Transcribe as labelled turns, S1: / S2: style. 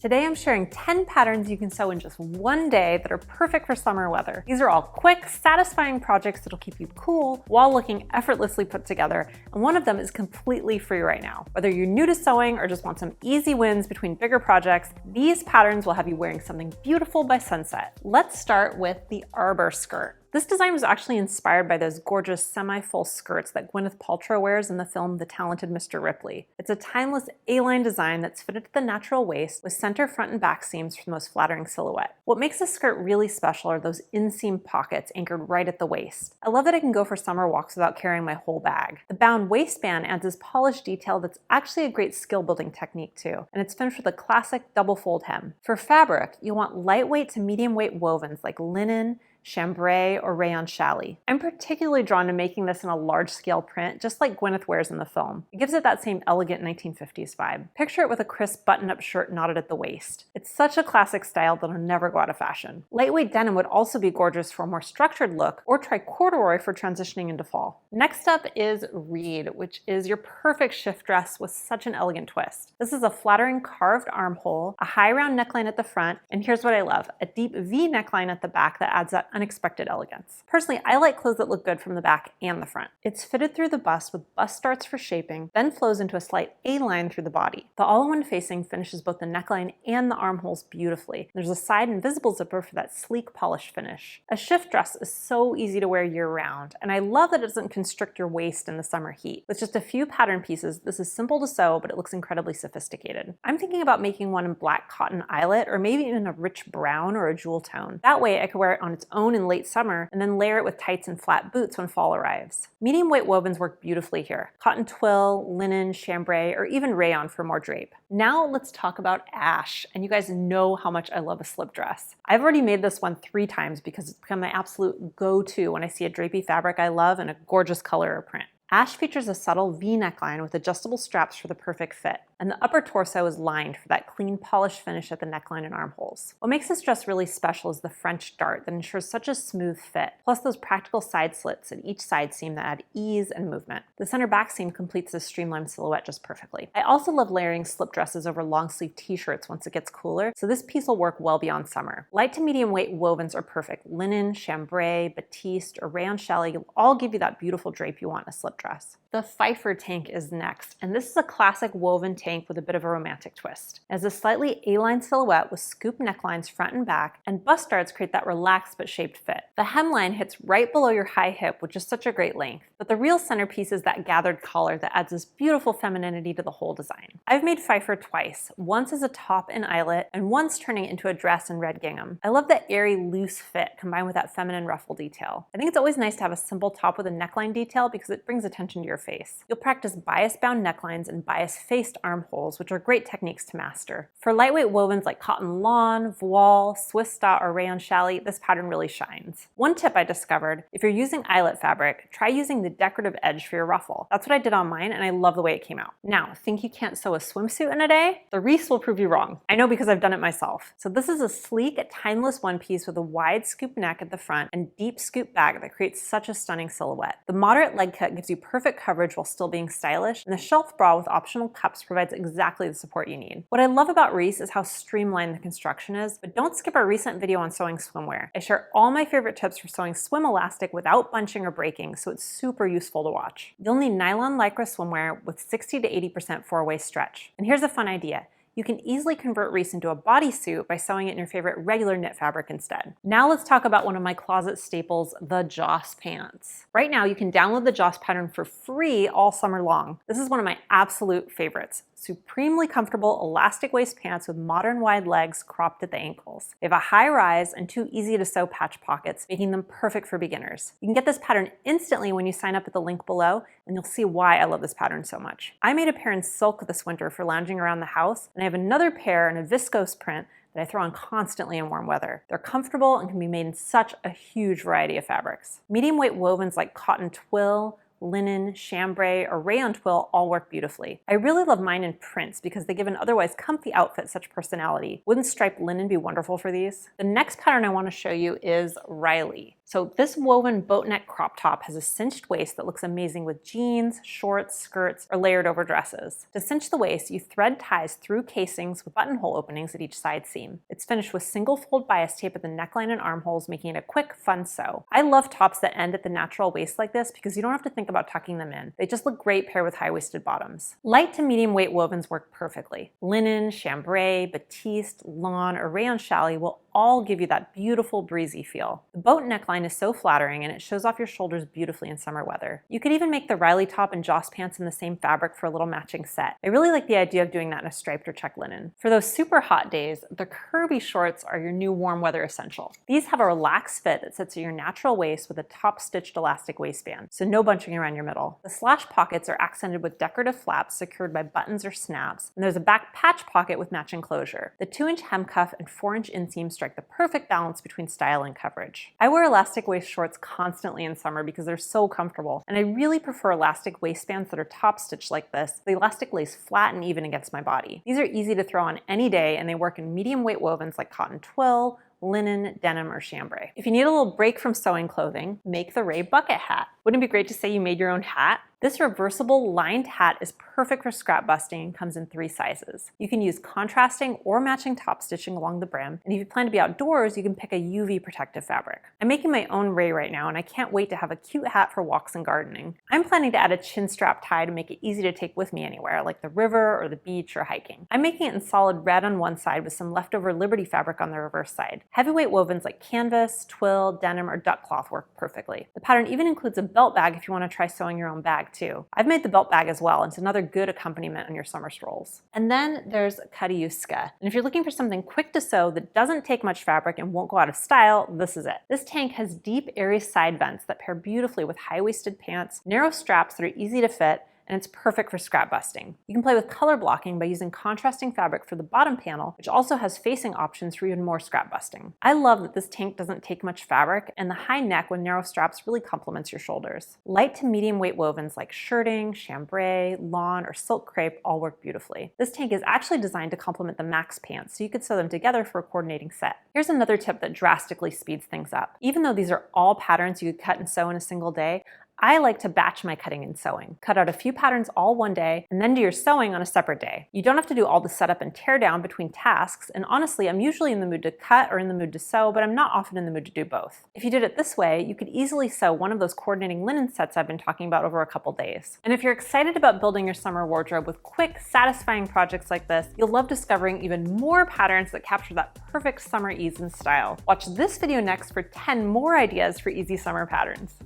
S1: Today I'm sharing 10 patterns you can sew in just one day that are perfect for summer weather. These are all quick, satisfying projects that'll keep you cool while looking effortlessly put together, and one of them is completely free right now. Whether you're new to sewing or just want some easy wins between bigger projects, these patterns will have you wearing something beautiful by sunset. Let's start with the Arbor skirt. This design was actually inspired by those gorgeous semi-full skirts that Gwyneth Paltrow wears in the film The Talented Mr. Ripley. It's a timeless A-line design that's fitted to the natural waist with center front and back seams for the most flattering silhouette. What makes this skirt really special are those inseam pockets anchored right at the waist. I love that I can go for summer walks without carrying my whole bag. The bound waistband adds this polished detail that's actually a great skill building technique too, and it's finished with a classic double fold hem. For fabric, you want lightweight to medium weight wovens like linen, chambray, or rayon challis. I'm particularly drawn to making this in a large-scale print, just like Gwyneth wears in the film. It gives it that same elegant 1950s vibe. Picture it with a crisp button-up shirt knotted at the waist. It's such a classic style that'll never go out of fashion. Lightweight denim would also be gorgeous for a more structured look, or try corduroy for transitioning into fall. Next up is Reed, which is your perfect shift dress with such an elegant twist. This is a flattering carved armhole, a high round neckline at the front, and here's what I love, a deep V neckline at the back that adds that unexpected elegance. Personally, I like clothes that look good from the back and the front. It's fitted through the bust with bust starts for shaping, then flows into a slight A-line through the body. The all-in-one facing finishes both the neckline and the armholes beautifully. There's a side invisible zipper for that sleek, polished finish. A shift dress is so easy to wear year-round, and I love that it doesn't constrict your waist in the summer heat. With just a few pattern pieces, this is simple to sew, but it looks incredibly sophisticated. I'm thinking about making one in black cotton eyelet, or maybe even a rich brown or a jewel tone. That way I could wear it on its own in late summer and then layer it with tights and flat boots when fall arrives. Medium weight wovens work beautifully here. Cotton twill, linen, chambray, or even rayon for more drape. Now let's talk about ash, and you guys know how much I love a slip dress. I've already made this one 3 times because it's become my absolute go-to when I see a drapey fabric I love and a gorgeous color or print. Ash features a subtle V neckline with adjustable straps for the perfect fit, and the upper torso is lined for that clean, polished finish at the neckline and armholes. What makes this dress really special is the French dart that ensures such a smooth fit, plus those practical side slits at each side seam that add ease and movement. The center back seam completes this streamlined silhouette just perfectly. I also love layering slip dresses over long sleeve t-shirts once it gets cooler, so this piece will work well beyond summer. Light to medium weight wovens are perfect. Linen, chambray, batiste, or rayon challis will all give you that beautiful drape you want in a slip dress. The Fifer tank is next, and this is a classic woven tank with a bit of a romantic twist. It has a slightly A-line silhouette with scoop necklines front and back, and bust darts create that relaxed but shaped fit. The hemline hits right below your high hip, which is such a great length, but the real centerpiece is that gathered collar that adds this beautiful femininity to the whole design. I've made Fifer twice, once as a top in eyelet, and once turning it into a dress in red gingham. I love that airy, loose fit combined with that feminine ruffle detail. I think it's always nice to have a simple top with a neckline detail because it brings attention to your face. You'll practice bias-bound necklines and bias-faced armholes, which are great techniques to master. For lightweight wovens like cotton lawn, voile, Swiss dot, or rayon challis, this pattern really shines. One tip I discovered, if you're using eyelet fabric, try using the decorative edge for your ruffle. That's what I did on mine, and I love the way it came out. Now, think you can't sew a swimsuit in a day? The Reese will prove you wrong. I know because I've done it myself. So this is a sleek, timeless one piece with a wide scoop neck at the front and deep scoop back that creates such a stunning silhouette. The moderate leg cut gives you perfect coverage while still being stylish, and the shelf bra with optional cups provides exactly the support you need. What I love about Reese is how streamlined the construction is, but don't skip our recent video on sewing swimwear. I share all my favorite tips for sewing swim elastic without bunching or breaking, so it's super useful to watch. You'll need nylon lycra swimwear with 60 to 80% four-way stretch. And here's a fun idea. You can easily convert Reese into a bodysuit by sewing it in your favorite regular knit fabric instead. Now let's talk about one of my closet staples, the Joss pants. Right now you can download the Joss pattern for free all summer long. This is one of my absolute favorites. Supremely comfortable elastic waist pants with modern wide legs cropped at the ankles. They have a high rise and 2 easy to sew patch pockets, making them perfect for beginners. You can get this pattern instantly when you sign up at the link below, and you'll see why I love this pattern so much. I made a pair in silk this winter for lounging around the house, and I have another pair in a viscose print that I throw on constantly in warm weather. They're comfortable and can be made in such a huge variety of fabrics. Medium weight wovens like cotton twill, linen, chambray, or rayon twill all work beautifully. I really love mine in prints because they give an otherwise comfy outfit such personality. Wouldn't striped linen be wonderful for these? The next pattern I want to show you is Riley. So this woven boatneck crop top has a cinched waist that looks amazing with jeans, shorts, skirts, or layered over dresses. To cinch the waist, you thread ties through casings with buttonhole openings at each side seam. It's finished with single fold bias tape at the neckline and armholes, making it a quick, fun sew. I love tops that end at the natural waist like this because you don't have to think about tucking them in. They just look great paired with high-waisted bottoms. Light to medium weight wovens work perfectly. Linen, chambray, batiste, lawn, or rayon challis will all give you that beautiful breezy feel. The boat neckline is so flattering and it shows off your shoulders beautifully in summer weather. You could even make the Riley top and Joss pants in the same fabric for a little matching set. I really like the idea of doing that in a striped or check linen. For those super hot days, the Kirby shorts are your new warm weather essential. These have a relaxed fit that sits at your natural waist with a top stitched elastic waistband, so no bunching around your middle. The slash pockets are accented with decorative flaps secured by buttons or snaps, and there's a back patch pocket with matching closure. The 2-inch hem cuff and 4-inch inseam strike the perfect balance between style and coverage. I wear elastic waist shorts constantly in summer because they're so comfortable, and I really prefer elastic waistbands that are top stitched like this. The elastic lays flat and even against my body. These are easy to throw on any day, and they work in medium weight wovens like cotton twill, linen, denim, or chambray. If you need a little break from sewing clothing, make the Rey Bucket Hat. Wouldn't it be great to say you made your own hat? This reversible lined hat is perfect for scrap busting and comes in 3 sizes. You can use contrasting or matching top stitching along the brim, and if you plan to be outdoors, you can pick a UV protective fabric. I'm making my own Rey right now, and I can't wait to have a cute hat for walks and gardening. I'm planning to add a chin strap tie to make it easy to take with me anywhere, like the river or the beach or hiking. I'm making it in solid red on one side with some leftover Liberty fabric on the reverse side. Heavyweight wovens like canvas, twill, denim, or duck cloth work perfectly. The pattern even includes a belt bag if you want to try sewing your own bag too. I've made the belt bag as well, and it's another good accompaniment on your summer strolls. And then there's Katiusca. And if you're looking for something quick to sew that doesn't take much fabric and won't go out of style, this is it. This tank has deep, airy side vents that pair beautifully with high-waisted pants, narrow straps that are easy to fit, and it's perfect for scrap busting. You can play with color blocking by using contrasting fabric for the bottom panel, which also has facing options for even more scrap busting. I love that this tank doesn't take much fabric, and the high neck with narrow straps really complements your shoulders. Light to medium weight wovens like shirting, chambray, lawn, or silk crepe all work beautifully. This tank is actually designed to complement the max pants, so you could sew them together for a coordinating set. Here's another tip that drastically speeds things up. Even though these are all patterns you could cut and sew in a single day, I like to batch my cutting and sewing. Cut out a few patterns all one day and then do your sewing on a separate day. You don't have to do all the setup and tear down between tasks, and honestly, I'm usually in the mood to cut or in the mood to sew, but I'm not often in the mood to do both. If you did it this way, you could easily sew one of those coordinating linen sets I've been talking about over a couple days. And if you're excited about building your summer wardrobe with quick, satisfying projects like this, you'll love discovering even more patterns that capture that perfect summer ease and style. Watch this video next for 10 more ideas for easy summer patterns.